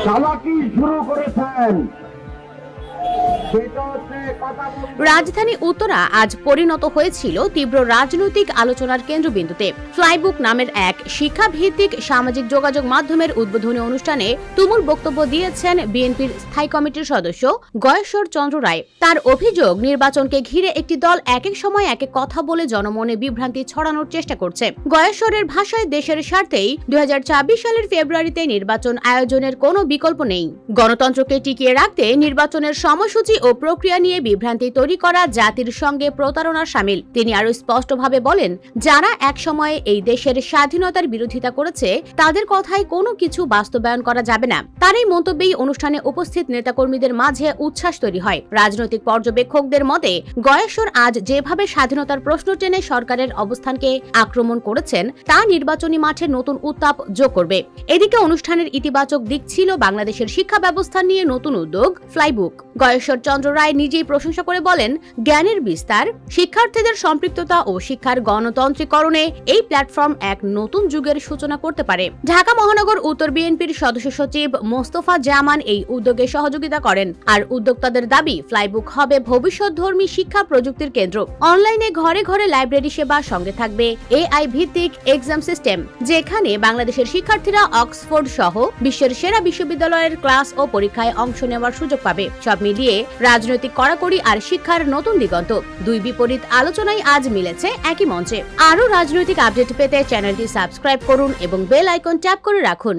চালাকি শুরু করেছেন। রাজধানী উত্তরা আজ পরিণত হয়েছিল তীব্র রাজনৈতিক আলোচনার কেন্দ্রবিন্দুতে। ফ্লাইবুক নামের এক শিক্ষাভিত্তিক সামাজিক যোগাযোগ মাধ্যমের উদ্বোধনী অনুষ্ঠানে তুমুল বক্তব্য দিয়েছেন বিএনপির স্থায়ী কমিটির সদস্য গয়েশ্বর চন্দ্র রায়। তার অভিযোগ, নির্বাচনকে ঘিরে একটি দল এক এক সময় এক এক কথা বলে জনমনে বিভ্রান্তি ছড়ানোর চেষ্টা করছে। গয়েশ্বরের ভাষায়, দেশের স্বার্থেই 2024 সালের ফেব্রুয়ারিতে নির্বাচন আয়োজনের কোনো বিকল্প নেই। গণতন্ত্রকে টিকিয়ে রাখতে নির্বাচনের সময়সূচি ও প্রক্রিয়া নিয়ে বিভ্রান্তি তৈরি করা জাতির সঙ্গে প্রতারণার শামিল। তিনি আরো স্পষ্টভাবে বলেন, যারা এক সময়ে এই দেশের স্বাধীনতার বিরোধিতা করেছে তাদের কথায় কোনো কিছু বাস্তবায়ন করা যাবে না। তার এই মন্তব্যেই অনুষ্ঠানে উপস্থিত নেতাকর্মীদের মাঝে উচ্ছ্বাস তৈরি হয়। রাজনৈতিক পর্যবেক্ষকদের মতে, গয়েশ্বর আজ যেভাবে স্বাধীনতার প্রশ্ন টেনে সরকারের অবস্থানকে আক্রমণ করেছেন তা নির্বাচনী মাঠে নতুন উত্তাপ যোগ করবে। এদিকে অনুষ্ঠানের ইতিবাচক দিক ছিল বাংলাদেশের শিক্ষা ব্যবস্থা নিয়ে নতুন উদ্যোগ ফ্লাইবুক। গয়েশ্বর চন্দ্র রায় নিজেই প্রশংসা করে বলেন, জ্ঞানের বিস্তার, শিক্ষার্থীদের সম্পৃক্ততা ও শিক্ষার গণতান্ত্রিকরণে এই প্ল্যাটফর্ম এক নতুন যুগের সূচনা করতে পারে। ঢাকা মহানগর উত্তর বিএনপির সদস্য সচিব মোস্তফা জামান এই উদ্যোগে সহযোগিতা করেন। আর উদ্যোক্তাদের দাবি, ফ্লাইবুক হবে ভবিষ্যৎধর্মী শিক্ষা প্রযুক্তির কেন্দ্র। অনলাইনে ঘরে ঘরে লাইব্রেরি সেবা, সঙ্গে থাকবে এআই ভিত্তিক এক্সাম সিস্টেম, যেখানে বাংলাদেশের শিক্ষার্থীরা অক্সফোর্ড সহ বিশ্বের সেরা বিশ্ববিদ্যালয়ের ক্লাস ও পরীক্ষায় অংশ নেওয়ার সুযোগ পাবে। সব মিলিয়ে রাজনৈতিক কড়াকড়ি আর শিক্ষার নতুন দিগন্ত, দুই বিপরীত আলোচনায় আজ মিলেছে একই মঞ্চে। আরও রাজনৈতিক আপডেট পেতে চ্যানেলটি সাবস্ক্রাইব করুন এবং বেল আইকন ট্যাপ করে রাখুন।